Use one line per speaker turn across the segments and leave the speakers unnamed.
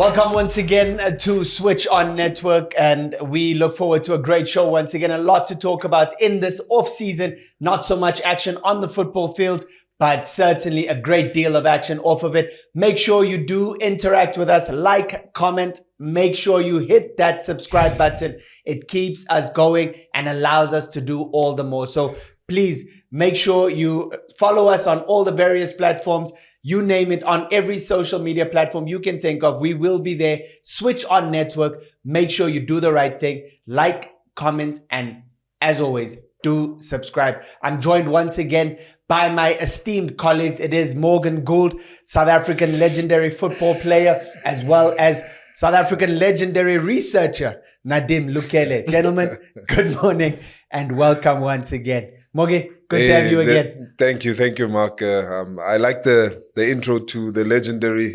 Welcome once again to Switch On Network, and we look forward to a great show once again. A lot to talk about in this off-season. Not so much action on the football field, but certainly a great deal of action off of it. Make sure you do interact with us, like, comment, make sure you hit that subscribe button. It keeps us going and allows us to do all the more. So please make sure you follow us on all the various platforms. You name it, on every social media platform you can think of. We will be there. Switch On Network. Make sure you do the right thing. Like, comment, and as always, do subscribe. I'm joined once again by my esteemed colleagues. It is Morgan Gould, South African legendary football player, as well as South African legendary researcher, Nadim Lukele. Gentlemen, good morning and welcome once again. Mogi, good to have you again.
Thank you, Mark. I like the intro to the legendary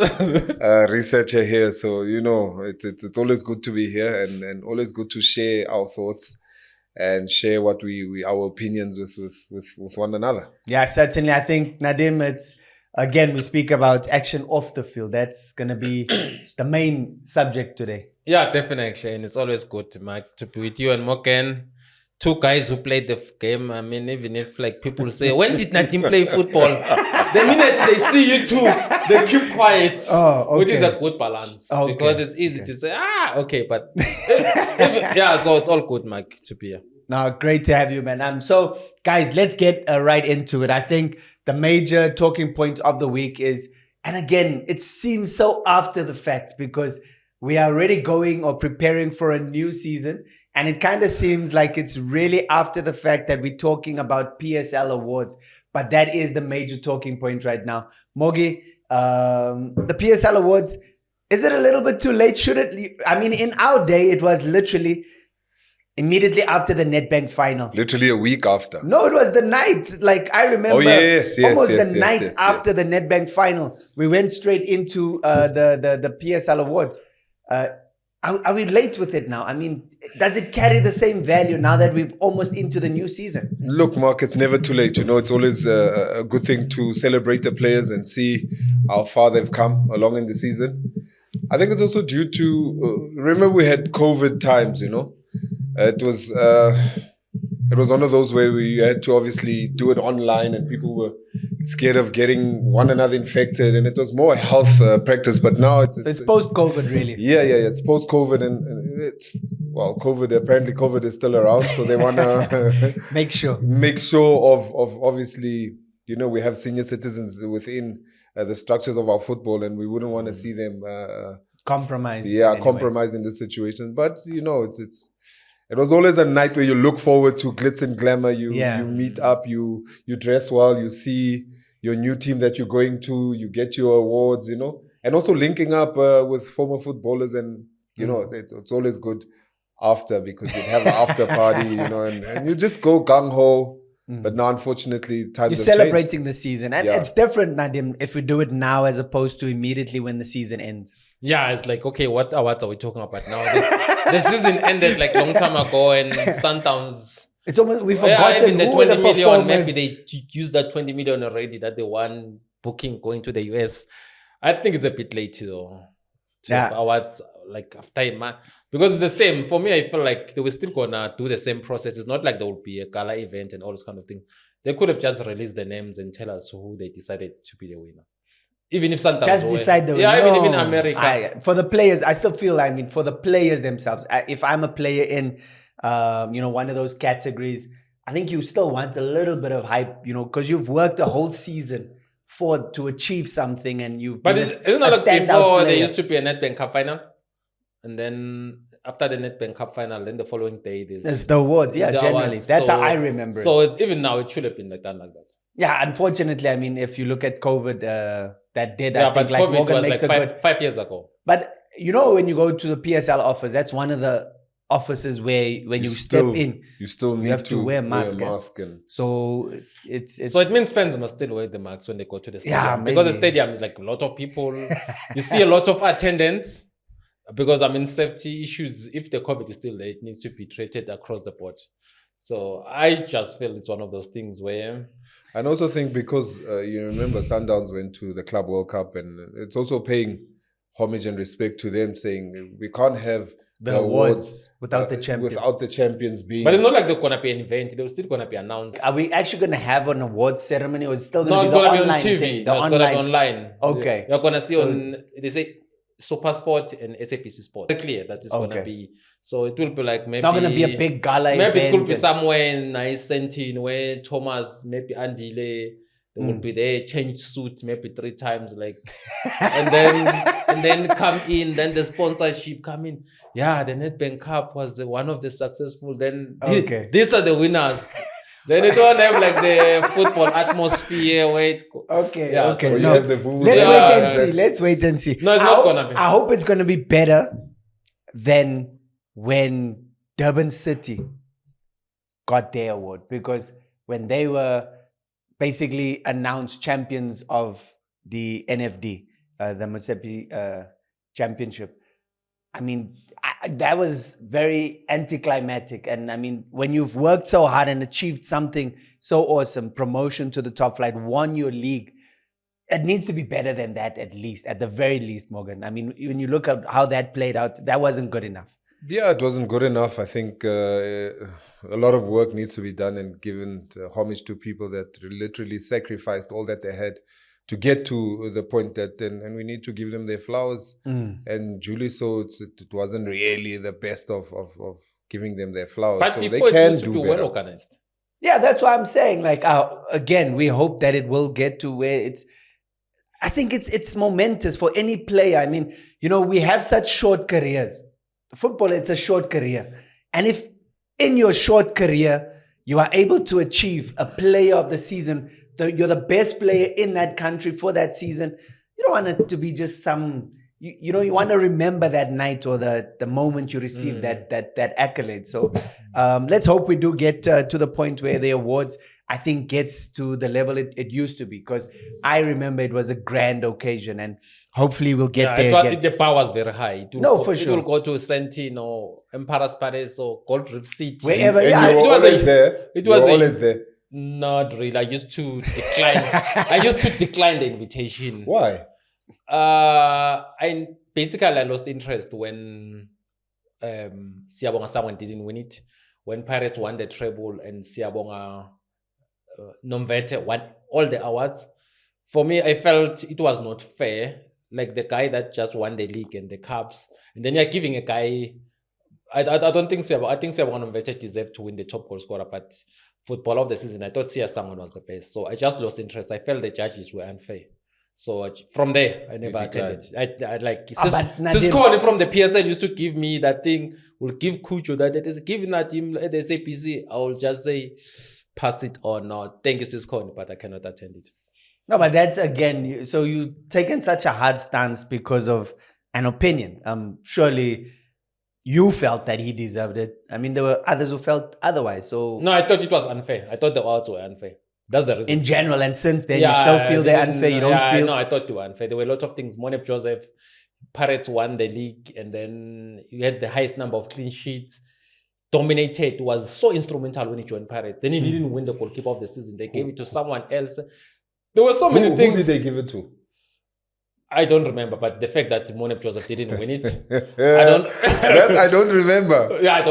researcher here. So, you know, it's always good to be here and always good to share our thoughts and share what our opinions with one another.
Yeah, certainly. I think, Nadim, we speak about action off the field. That's going to be the main subject today.
Yeah, definitely. And it's always good, Mike, to be with you and Moken. Two guys who played the game. I mean, even if like people say, when did Nadim play football? The minute they see you two, they keep quiet.
Oh, okay.
Which is a good balance.
Okay.
Because it's easy to say, okay, but yeah, so it's all good, Mike, to be here.
No, great to have you, man. So, guys, let's get right into it. I think the major talking point of the week is, and again, it seems so after the fact because we are already going or preparing for a new season. And it kind of seems like it's really after the fact that we're talking about PSL Awards. But that is the major talking point right now. Mogi, the PSL Awards, is it a little bit too late? Should it? I mean, in our day, it was literally immediately after the Nedbank final.
Literally a week after.
No, it was the night. Like, I remember the night after the Nedbank final. We went straight into the PSL Awards. Are we late with it now? I mean, does it carry the same value now that we've almost into the new season?
Look, Mark, it's never too late. You know, it's always a good thing to celebrate the players and see how far they've come along in the season. I think it's also due to, remember we had COVID times, you know. It was one of those where we had to obviously do it online and people were scared of getting one another infected, and it was more a health practice. But now it's
post-COVID, really.
Yeah. It's post-COVID, and it's COVID. Apparently, COVID is still around, so they want to
make sure
of obviously, you know, we have senior citizens within the structures of our football, and we wouldn't want to see them
compromised.
Yeah, compromised in this situation. But you know, it was always a night where you look forward to glitz and glamour. You meet up, you dress well, you see your new team that you're going to, you get your awards, you know, and also linking up with former footballers, and you know, it's always good after, because you have an after party, you know, and you just go gung ho. But now, unfortunately, times
you're
have
celebrating
changed.
The season, and it's different, Nadim, if we do it now as opposed to immediately when the season ends.
Yeah, it's like, okay, what awards are we talking about now? The season ended like long time ago, and Sundowns.
It's almost, we've forgotten
even the
who
20
the
million. Maybe they used that 20 million already that they won booking going to the US. I think it's a bit late though. Awards like after because it's the same for me. I feel like they were still gonna do the same process. It's not like there will be a gala event and all those kind of things. They could have just released the names and tell us who they decided to be the winner. Even if Sundowns
just decide the winner.
Yeah, even in America.
For the players, I still feel, I mean, for the players themselves, if I'm a player in, you know, one of those categories, I think you still want a little bit of hype, you know, because you've worked a whole season to achieve something, and you've
but
been
isn't it like before there used to be a Nedbank Cup final, and then after the Nedbank Cup final, then the following day there's
the awards. Yeah, generally awards. That's how I remember.
So even now it should have been like done like that.
Yeah, unfortunately, I mean, if you look at COVID, that did. I think, like COVID Morgan
was
makes
like 5 years ago.
But you know, when you go to the PSL office, that's one of the offices where when you step in,
you still need
have to wear a mask. So it's
so it means fans must still wear the masks when they go to the stadium.
Yeah,
because the stadium is like a lot of people. You see a lot of attendance. Because I mean, safety issues, if the COVID is still there, it needs to be treated across the board. So I just feel it's one of those things where...
And also think because you remember Sundowns went to the Club World Cup, and it's also paying homage and respect to them, saying we can't have
the awards without the champion.
Without the champions being.
But it's not like they're gonna be an event. They're still gonna be announced.
Are we actually gonna have an awards ceremony, or it's still
No,
gonna
it's
be the
gonna be
online
on TV.
thing?
No, it's gonna be online.
Okay.
You're gonna see on, they say, SuperSport and SABC Sport. Very clear that it's gonna be. So it will be like maybe.
It's not gonna be a big gala event.
Maybe it could be somewhere in nice Sentin where Thomas, maybe Andile, they will be there, change suit maybe 3 times, like, and then come in. Then the sponsorship come in. Yeah, the Nedbank Cup was one of the successful. Then these are the winners. Then it won't have like the football atmosphere.
Okay.
So
no. Let's wait and see.
No, it's not gonna be.
I hope it's gonna be better than when Durban City got their award, because when they were basically announced champions of the NFD, the Motsepe Championship, I mean, that was very anticlimactic. And I mean, when you've worked so hard and achieved something so awesome, promotion to the top flight, won your league, it needs to be better than that, at least, at the very least, Morgan. I mean, when you look at how that played out, that wasn't good enough.
Yeah, it wasn't good enough. I think a lot of work needs to be done and given homage to people that literally sacrificed all that they had to get to the point that, and we need to give them their flowers. And Julie, so it wasn't really the best of giving them their flowers.
But
so
before
they can
it used to
do
be
better.
well organized.
Yeah, that's why I'm saying, like, again, we hope that it will get to where it's, I think it's momentous for any player. I mean, you know, we have such short careers. Football, it's a short career. And if in your short career, you are able to achieve a player of the season, you're the best player in that country for that season, you don't want it to be just some, you know, you want to remember that night or the moment you received that accolade. So let's hope we do get to the point where the awards, I think, gets to the level it used to be, because I remember it was a grand occasion, and hopefully we'll get there again.
The power was very high. It will go to Sentin or Emperor's Palace or Gold Reef City.
Wherever,
and
yeah.
you were always there.
It was
always there.
Not really. I used to decline. I used to decline the invitation.
Why?
I lost interest when Siyabonga someone didn't win it. When Pirates won the treble and Siyabonga Nomvete won all the awards. For me, I felt it was not fair. Like the guy that just won the league and the cups, and then you're giving a guy. I don't think Siyabonga. I think Siyabonga Nomvete deserved to win the top goal scorer, but football of the season, I thought Sia Sangon was the best. So I just lost interest. I felt the judges were unfair. So from there, I never attended. I like Cisco from the PSL used to give me that thing. Will give Kucho that it is giving that him at the SAPC. I will just say pass it on. No, thank you, Cisco, but I cannot attend it.
No, but that's again. So you've taken such a hard stance because of an opinion. Surely you felt that he deserved it. I mean, there were others who felt otherwise. So
no, I thought it was unfair. I thought the odds were unfair. That's the reason.
In general, and since then, you still feel they're unfair. You don't feel.
No, I thought they were unfair. There were a lot of things. Monep Joseph, Pirates won the league, and then you had the highest number of clean sheets. Dominated, was so instrumental when he joined Pirates. Then he didn't win the goalkeeper of the season. They gave it to someone else. There were so many things.
Who did they give it to?
I don't remember, but the fact that Monep Joseph didn't win it,
I don't remember.
Yeah, I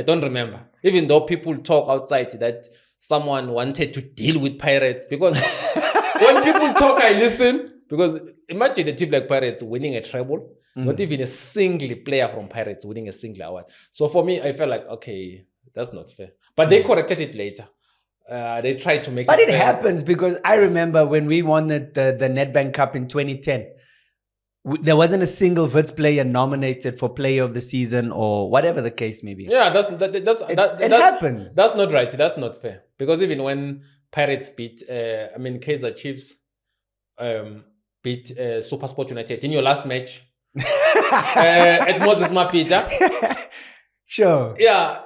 don't remember. Even though people talk outside that someone wanted to deal with Pirates, because when people talk, I listen. Because imagine a team like Pirates winning a treble, not even a single player from Pirates winning a single award. So for me, I felt like, okay, that's not fair. But they corrected it later. They tried to make
but
it
fair. Happens, because I remember when we won the Nedbank Cup in 2010, there wasn't a single Wits player nominated for Player of the Season or whatever the case may be.
Yeah, it
happens.
That's not right. That's not fair. Because even when Pirates beat, Kaizer Chiefs beat SuperSport United in your last match at Moses Mapita.
Sure.
Yeah,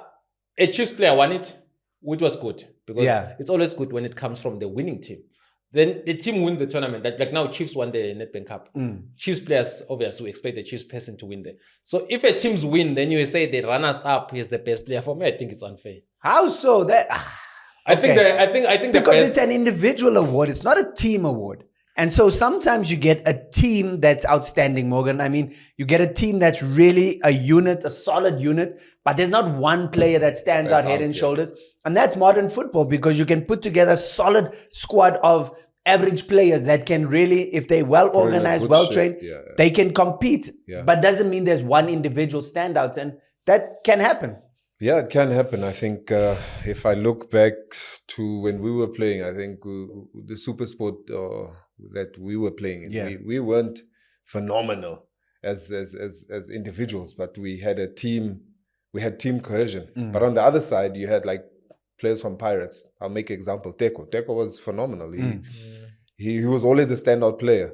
a Chiefs player won it, which was good. Because it's always good when it comes from the winning team. Then the team wins the tournament. Like now, Chiefs won the Nedbank Cup. Chiefs players, obviously, we expect the Chiefs person to win there. So if a team's win, then you say the runners-up is the best player. For me, I think it's unfair.
How so? That
I think
because it's an individual award. It's not a team award. And so sometimes you get a team that's outstanding, Morgan. I mean, you get a team that's really a unit, a solid unit, but there's not one player that stands out head and shoulders. And that's modern football, because you can put together a solid squad of average players that can really, if they're well organized, well trained, they can compete. But doesn't mean there's one individual standout, and that can happen.
Yeah, it can happen. I think if I look back to when we were playing, I think the super sport that we were playing in, we weren't phenomenal as individuals, but we had a team. We had team cohesion. But on the other side, you had like players from Pirates. I'll make an example. Teko was phenomenal. He was always a standout player,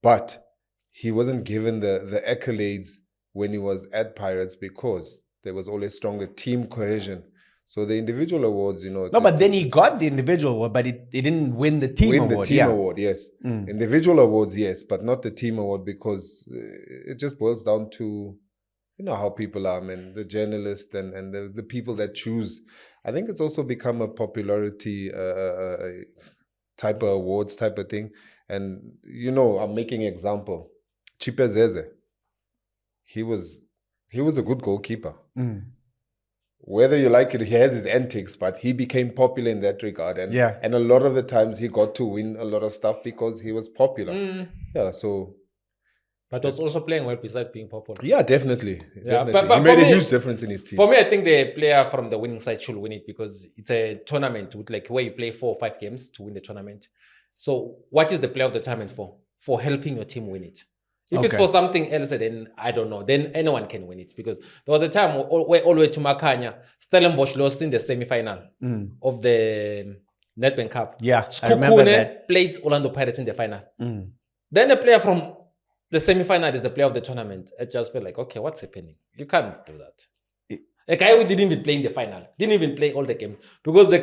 but he wasn't given the accolades when he was at Pirates because there was always stronger team cohesion. So the individual awards,
but then he got the individual award, but he didn't win the team award.
Win the team award, yes. Individual awards, yes, but not the team award, because it just boils down to, how people are, man, the journalists and the people that choose. I think it's also become a popularity type of awards type of thing. And, I'm making an example. Chipezeze, he was a good goalkeeper. Whether you like it, he has his antics, but he became popular in that regard. And and a lot of the times he got to win a lot of stuff because he was popular.
But was also playing well besides being popular.
Yeah, definitely. But he made a huge difference in his team.
For me, I think the player from the winning side should win it, because it's a tournament with where you play 4 or 5 games to win the tournament. So what is the player of the tournament for? For helping your team win it. If it's for something else, then I don't know. Then anyone can win it, because there was a time all the way to Makgalwa, Stellenbosch lost in the semi-final of the Nedbank Cup.
Yeah, I remember that.
Played Orlando Pirates in the final. Then a player from the semi-final is the player of the tournament. I just feel like, okay, what's happening? You can't do that. A guy who didn't even play in the final, didn't even play all the games, because the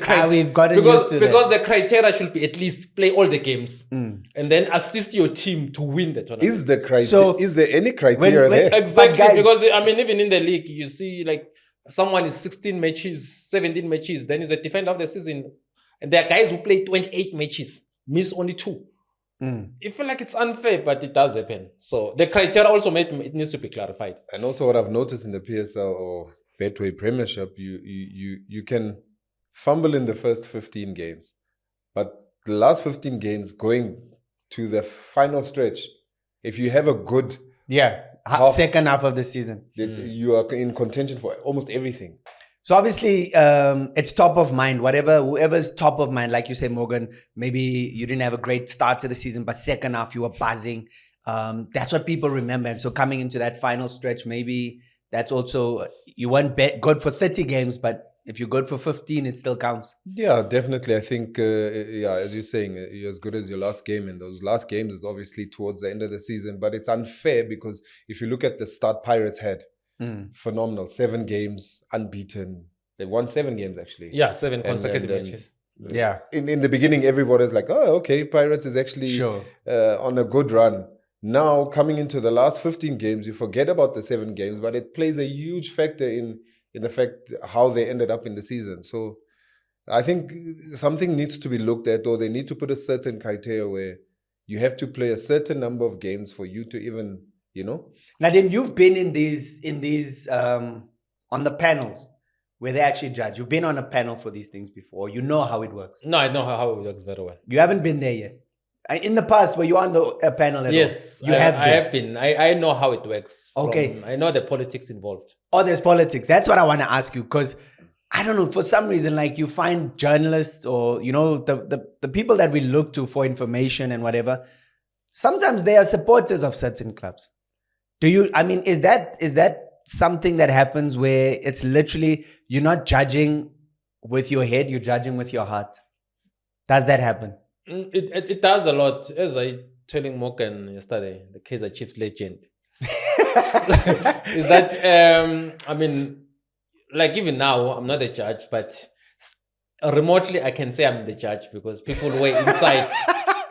criteria should be at least play all the games and then assist your team to win the tournament.
Is there any criteria there?
Exactly, guys, because even in the league, you see like someone is 16 matches, 17 matches, then he's a defender of the season, and there are guys who play 28 matches, miss only 2. You feel like it's unfair, but it does happen. So the criteria also it needs to be clarified.
And also, what I've noticed in the PSL or Betway Premiership, you can fumble in the first 15 games, but the last 15 games going to the final stretch, if you have a good
second half of the season,
you are in contention for almost everything.
So obviously, it's top of mind. Whoever's top of mind, like you say, Morgan, maybe you didn't have a great start to the season, but second half you were buzzing. That's what people remember. And so coming into that final stretch, maybe that's also, you weren't good for 30 games, but if you're good for 15, it still counts.
Yeah, definitely. I think, as you're saying, you're as good as your last game. And those last games is obviously towards the end of the season. But it's unfair, because if you look at the start Pirates had, phenomenal. 7 games, unbeaten. They won 7 games, actually.
Yeah, 7 consecutive matches.
Yeah.
In the beginning, everybody's like, oh, okay, Pirates is actually on a good run. Now, coming into the last 15 games, you forget about the 7 games, but it plays a huge factor in the fact how they ended up in the season. So I think something needs to be looked at, or they need to put a certain criteria where you have to play a certain number of games for you to even,
Now then, you've been in these on the panels where they actually judge. You've been on a panel for these things before. You know how it works.
No, I know how it works very well.
You haven't been there yet. In the past, were you on a panel at all?
Yes, I have been. I know how it works.
Okay.
I know the politics involved.
Oh, there's politics. That's what I want to ask you, because I don't know, for some reason, like you find journalists or, the people that we look to for information and whatever, sometimes they are supporters of certain clubs. Is that something that happens where it's literally, you're not judging with your head, you're judging with your heart? Does that happen?
It does a lot. As I telling Morgan yesterday, the Kaizer Chiefs legend, is that like even now I'm not a judge, but remotely I can say I'm the judge, because people were inside.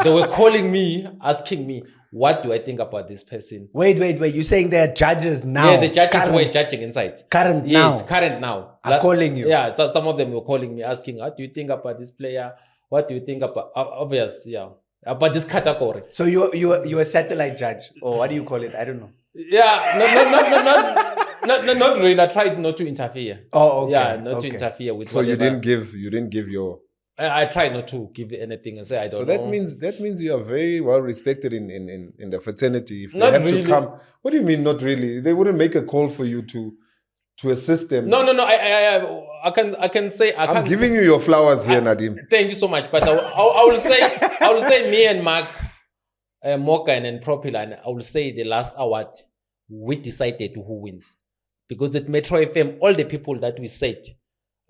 They were calling me, asking me, what do I think about this person?
Wait. You're saying they're judges now?
Yeah, the judges were judging inside.
Current now.
Are
calling you?
Yeah, so some of them were calling me, asking, what do you think about this player? What do you think about? Obvious, yeah. about this category.
So you a satellite judge, or what do you call it? I don't know.
Yeah, not really. I tried not to interfere.
Oh, okay.
Yeah, not to interfere with.
So
whatever.
you didn't give your.
I tried not to give anything and say I don't know.
So that means you are very well respected in the fraternity. If
Not
they have
really.
to come, what do you mean not really? They wouldn't make a call for you to assist them.
No. I can say I can't.
I'm giving you your flowers here, Nadim.
Thank you so much, but I will say me and Mark, Morgan and Propiline, I will say the last award we decided who wins, because at Metro FM all the people that we said,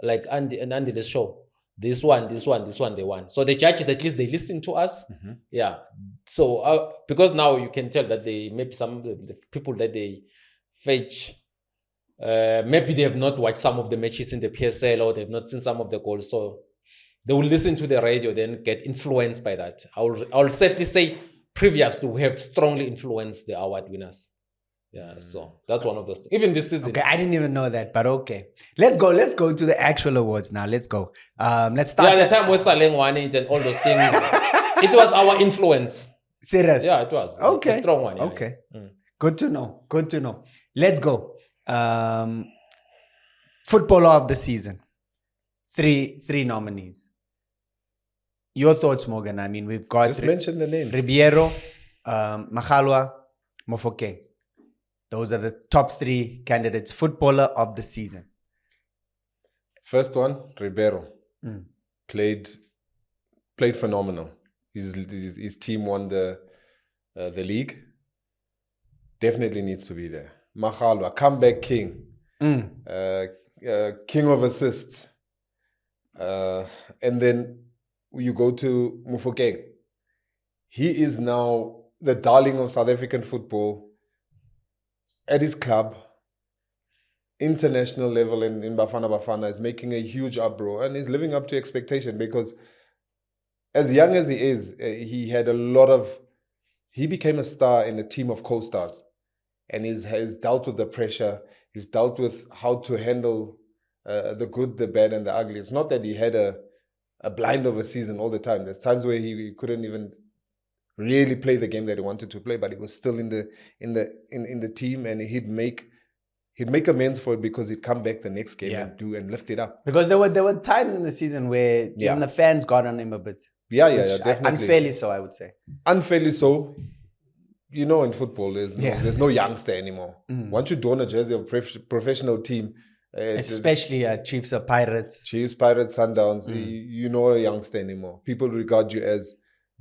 like Andy and Andy the show. This one, they won. So the judges, at least they listen to us. Mm-hmm. Yeah. So because now you can tell that maybe some of the people that they fetch, maybe they have not watched some of the matches in the PSL, or they've not seen some of the goals. So they will listen to the radio, then get influenced by that. I will safely say previously we have strongly influenced the award winners. Yeah, so that's one of those things. Even this season.
Okay, I didn't even know that, but okay. Let's go to the actual awards now. Let's go. Let's start.
Yeah, the time we Saleng won it and all those things. It was our influence.
Serious?
Yeah, it was.
Okay.
A strong one. Yeah.
Okay. Good to know. Let's go. Footballer of the season. Three nominees. Your thoughts, Morgan? I mean, we've got...
Just mention the names.
Ribeiro, Makgalwa, Mofokeng. Those are the top 3 candidates. Footballer of the season.
First one, Ribeiro. Played phenomenal. His team won the league. Definitely needs to be there. Makgalwa, comeback king. King of assists. And then you go to Mofokeng. He is now the darling of South African football. At his club, international level in Bafana is making a huge uproar, and he's living up to expectation, because as young as he is, he became a star in a team of co-stars, and has dealt with the pressure. He's dealt with how to handle the good, the bad, and the ugly. It's not that he had a blind of a season all the time. There's times where he couldn't even really play the game that he wanted to play, but he was still in the team, and he'd make amends for it, because he'd come back the next game and lift it up.
Because there were times in the season where even the fans got on him a bit.
Yeah, definitely.
Unfairly so, I would say.
Unfairly so. You know, in football, there's no youngster anymore. Once you don a jersey of professional team,
especially Chiefs or Pirates.
Chiefs, Pirates, Sundowns, you're not a youngster anymore. People regard you as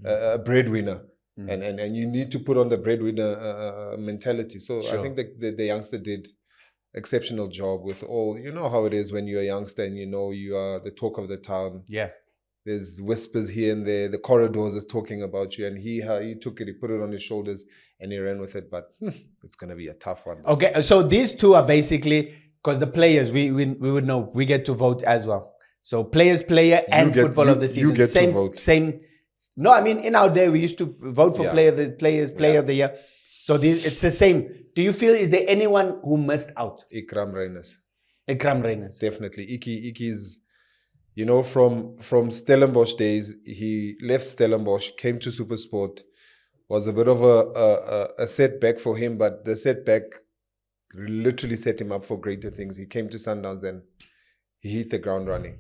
a breadwinner, and you need to put on the breadwinner mentality. So sure. I think the youngster did exceptional job with all. You know how it is when you're a youngster and you are the talk of the town. Yeah, there's whispers here and there. The corridors is talking about you, and he took it, he put it on his shoulders, and he ran with it. But it's gonna be a tough one.
Okay, so these two are basically, because the players we would know, we get to vote as well. So player, and football of the season.
You get to vote.
Same. No, I mean, in our day, we used to vote for player of the year. So it's the same. Do you feel, is there anyone who missed out?
Ikram Reyners.
Definitely.
Iki's, from Stellenbosch days, he left Stellenbosch, came to SuperSport, was a bit of a setback for him, but the setback literally set him up for greater things. He came to Sundowns and he hit the ground running.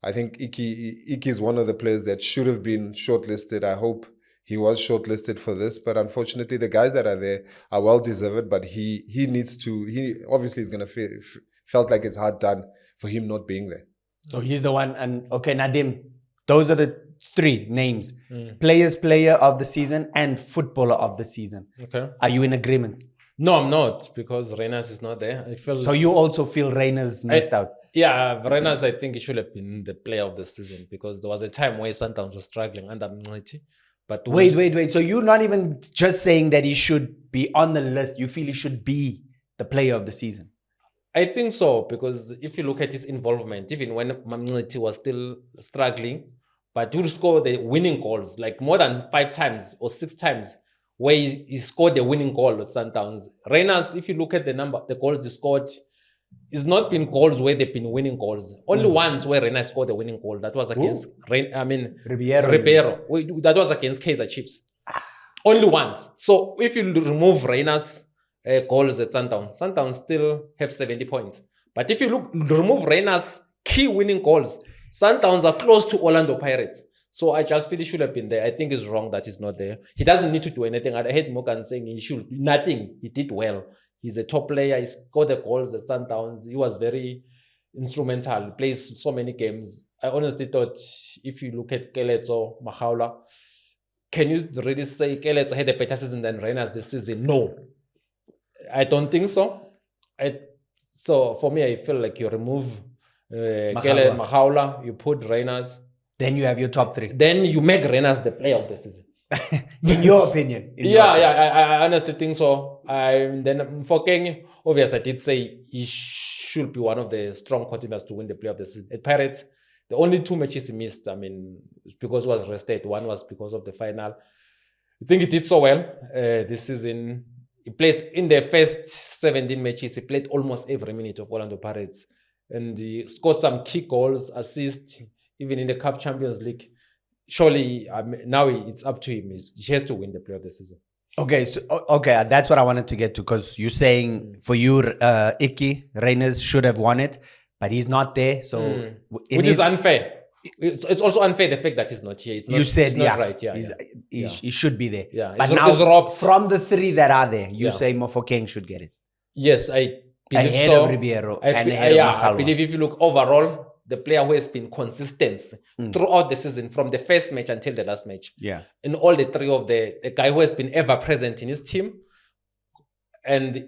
I think Iki is one of the players that should have been shortlisted. I hope he was shortlisted for this, but unfortunately the guys that are there are well deserved, but he obviously is going to felt like it's hard done for him not being there.
So he's the one. And okay, Nadim, those are the 3 names. Player of the season and footballer of the season. Okay. Are you in agreement?
No, I'm not, because Reyners is not there. I feel.
So you also feel Reyners missed out?
Yeah, Reyners, I think he should have been the player of the season, because there was a time where Sundowns was struggling under Mnciti. But
wait. So you're not even just saying that he should be on the list. You feel he should be the player of the season?
I think so, because if you look at his involvement, even when Mnciti was still struggling, but he would score the winning goals, like more than 5 times or 6 times, where he scored the winning goal with Sundowns. Reyners, if you look at the goals he scored, it's not been goals where they've been winning goals. Only once where Reina scored the winning goal. That was against Ribeiro. That was against Kaizer Chiefs. Only once. So if you remove Reina's goals at Sundowns still have 70 points. But if you remove Reina's key winning goals, Sundowns are close to Orlando Pirates. So I just feel he should have been there. I think it's wrong that he's not there. He doesn't need to do anything. I heard Morgan saying he should do nothing. He did well. He's a top player. He scored the goals at Sundowns. He was very instrumental. He plays so many games. I honestly thought if you look at Keletso, Makgalwa, can you really say Keletso had a better season than Reina's this season? No. I don't think so. So for me, I feel like you remove Makgalwa, you put Reina's.
Then you have your top three.
Then you make Reina's the player of the season.
In your opinion.
I honestly think so. Then Mofokeng, obviously I did say he should be one of the strong contenders to win the player of the season. At Pirates, the only 2 matches he missed, because he was rested. One was because of the final. I think he did so well this season. He played in the first 17 matches. He played almost every minute of Orlando Pirates. And he scored some key goals, assists, even in the CAF Champions League. Surely now it's up to him. He has to win the player of the season.
Okay, that's what I wanted to get to, because you're saying for you, Icky Reyners should have won it, but he's not there. So
which is unfair. It's also unfair the fact that he's not here. It's not right.
He should be there.
Yeah,
but now from the 3 that are there, you say Mofokeng should get it.
Yes, I believe
ahead of Ribeiro and ahead of Makgalwa.
I believe if you look overall, the player who has been consistent throughout the season, from the first match until the last match.
Yeah.
In all the 3 of the guy who has been ever present in his team, and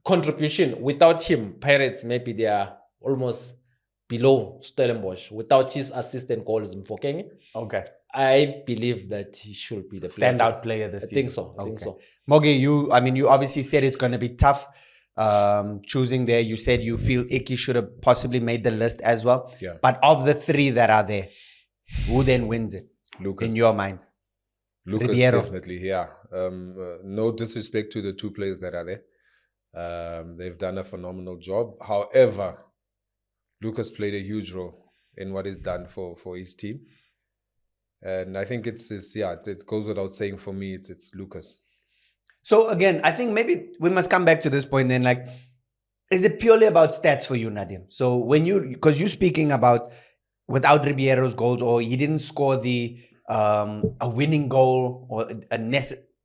contribution. Without him, Pirates, maybe they are almost below Stellenbosch. Without his assistant goals, Mofokeng.
Okay.
I believe that he should be the
standout player this season.
I think so.
Mogi, you obviously said it's going to be tough. Choosing there, you said you feel Icky should have possibly made the list as well.
Yeah.
But of the 3 that are there, who then wins it?
Lucas.
In your mind?
Lucas,
Ribeiro.
definitely, yeah. No disrespect to the 2 players that are there. They've done a phenomenal job. However, Lucas played a huge role in what he's done for his team. And I think it goes without saying for me, it's Lucas.
So again, I think maybe we must come back to this point then. Like, is it purely about stats for you, Nadim? So because you're speaking about without Ribeiro's goals, or he didn't score a winning goal, or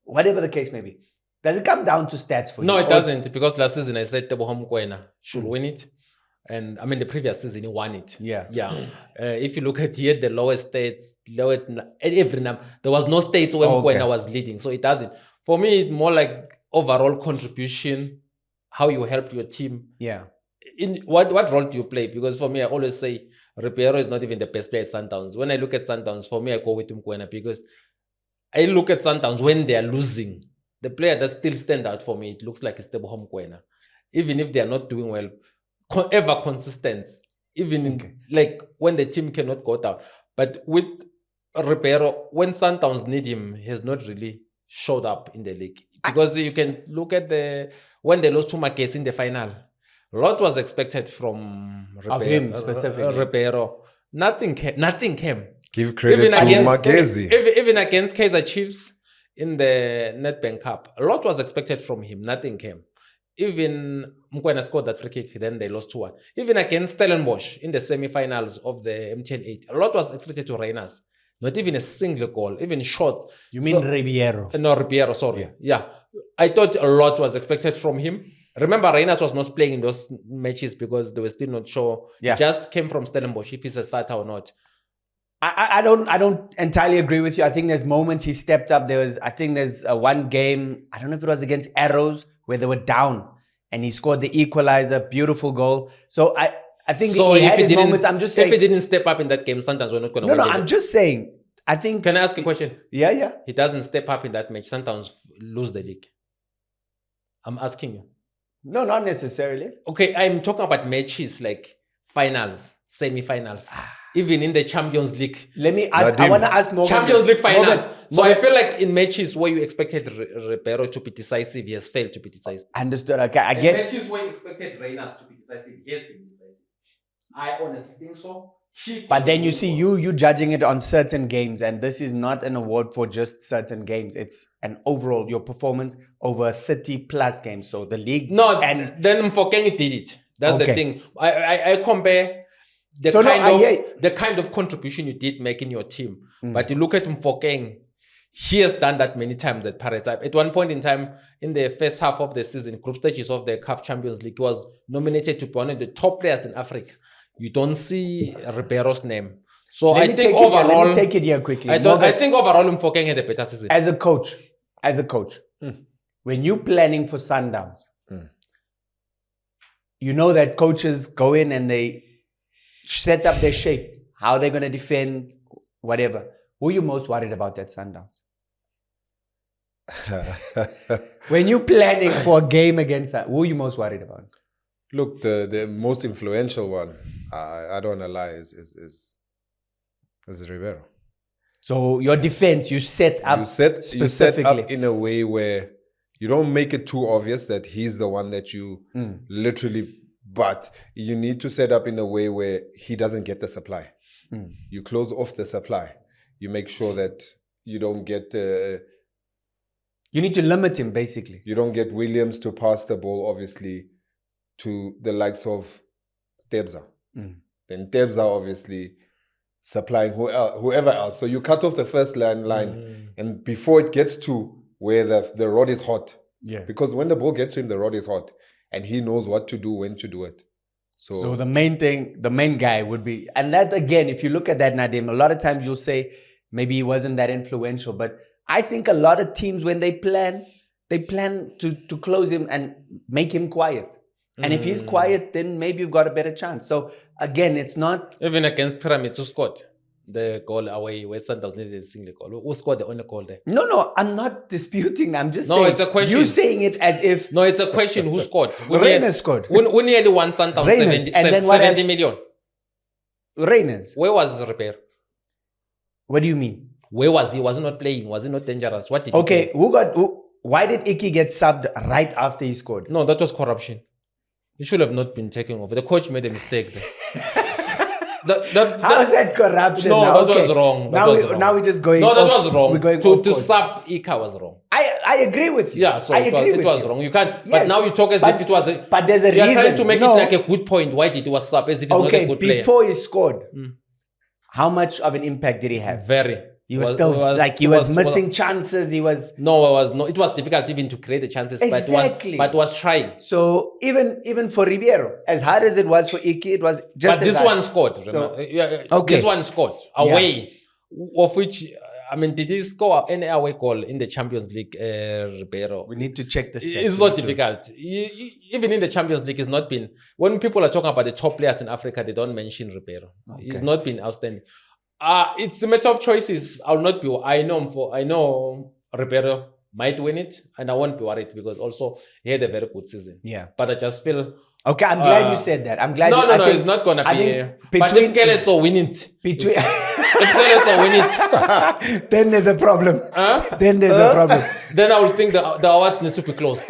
whatever the case may be. Does it come down to stats for you?
No, it doesn't, because last season I said Teboho Mokoena should win it. And the previous season he won it.
Yeah.
If you look at here, the lowest stats, every number, there was no states where Mokoena was leading. So it doesn't. For me, it's more like overall contribution, how you help your team.
Yeah.
In what role do you play? Because for me, I always say Ribeiro is not even the best player at Sundowns. When I look at Sundowns, for me, I go with Mokoena, because I look at Sundowns when they are losing. The player that still stand out for me, it looks like it's Teboho Mokoena. Even if they are not doing well, ever consistent, even like when the team cannot go down. But with Ribeiro, when Sundowns need him, he has not really showed up in the league. Because you can look at when they lost to Makgalwa in the final, a lot was expected from Ribeiro.
Of him specifically.
Ribeiro. Nothing came.
Give credit to Makgalwa.
Even against Kaizer Chiefs in the Nedbank Cup, a lot was expected from him. Nothing came. Even Mokoena scored that free kick, then they lost 2-1. Even against Stellenbosch in the semi-finals of the MTN 8, a lot was expected to Reyners. Not even a single goal, even shots.
You mean Ribeiro?
No, Ribeiro, sorry. Yeah. I thought a lot was expected from him. Remember, Reyners was not playing in those matches because they were still not sure.
Yeah.
He just came from Stellenbosch, if he's a starter or not.
I don't entirely agree with you. I think there's moments he stepped up. There's one game, I don't know if it was against Arrows, where they were down and he scored the equalizer, beautiful goal. So I think he had his moments. I'm just saying,
if he didn't step up in that game, Sundowns were not going to win.
No, I'm just saying. I think.
Can I ask a question?
Yeah.
He doesn't step up in that match, Sundowns lose the league. I'm asking you.
No, not necessarily.
Okay, I'm talking about matches like finals, semi-finals. Even in the Champions League.
Let me ask. I want to ask more.
Champions League final. So I feel like in matches where you expected Ribeiro to be decisive, he has failed to be decisive.
Understood. Okay, I get.
In matches where you expected Reyners to be decisive. decisive. He has been decisive. I honestly think so.
But then you see you judging it on certain games, and this is not an award for just certain games. It's an overall your performance over 30 plus games. So the league.
No, and then Mofokeng did it. That's the thing. I compare the kind of contribution you did make in your team. But you look at Mofokeng, he has done that many times at Pirates. At one point in time, in the first half of the season, group stages of the CAF Champions League, he was nominated to be one of the top players in Africa. You don't see Ribeiro's name. So I think overall...
Let me take it here quickly.
I think overall Mofokeng had a better season.
As a coach, when you're planning for Sundowns, you know that coaches go in and they set up their shape, how they're going to defend, whatever. Who are you most worried about at Sundowns? When you're planning for a game against that, who are you most worried about?
Look, the most influential one, I don't want to lie, is Ribeiro.
So your defense, you set up specifically.
You set up in a way where you don't make it too obvious that he's the one that you literally, but you need to set up in a way where he doesn't get the supply. You close off the supply. You make sure that you don't get...
you need to limit him, basically.
You don't get Williams to pass the ball, obviously, to the likes of Tebza. Then Tebza, obviously, supplying whoever else. So you cut off the first line, and before it gets to where the rod is hot.
Yeah.
Because when the ball gets to him, the rod is hot. And he knows what to do, when to do it. So
the main guy would be... And that, again, if you look at that, Nadim, a lot of times you'll say, maybe he wasn't that influential. But I think a lot of teams, when they plan to close him and make him quiet. And if he's quiet, then maybe you've got a better chance. So again, it's not...
Even against Pyramids, who scored the goal away where Sundowns needed a single goal? Who scored the only goal there?
No, I'm not disputing. I'm just saying...
it's a question.
You're saying it as if...
No, it's a question. Who scored?
Reyners scored.
Who nearly won Sundowns 70 million?
Reyners.
Where was Repair?
What do you mean?
Where was he? Was he not playing? Was he not dangerous? What did he
do? Why did Iki get subbed right after he scored?
No, that was corruption. He should have not been taking over. The coach made a mistake there.
How is that corruption?
No, that was wrong.
Now we're just going.
No, that was wrong.
We're going
to sub Ika was wrong.
I agree with you.
Yeah, so it was wrong. You can't. Yes, but now you talk as if it was.
But there's a reason.
You're trying to make it like a good point. Why did he was sub as if he's not a good player?
Before he scored, how much of an impact did he have?
Very.
He was missing chances. He was
it was difficult even to create the chances.
Exactly.
But was trying.
So even for Ribeiro, as hard as it was for Iki, it was just.
But this one scored. This one scored away, of which did he score any away goal in the Champions League? Ribeiro.
We need to check the stats.
It's not difficult. Even in the Champions League, it's not been. When people are talking about the top players in Africa, they don't mention Ribeiro. He's not been outstanding. It's a matter of choices. I know Ribeiro might win it, and I won't be worried because also he had a very good season.
Yeah.
But I just feel...
Okay, I'm glad you said that. I'm glad...
No, it's not going to be... But if Kaizer win it... If Kaizer win it...
Then there's a problem. Then there's a problem.
Then I will think the award needs to be closed.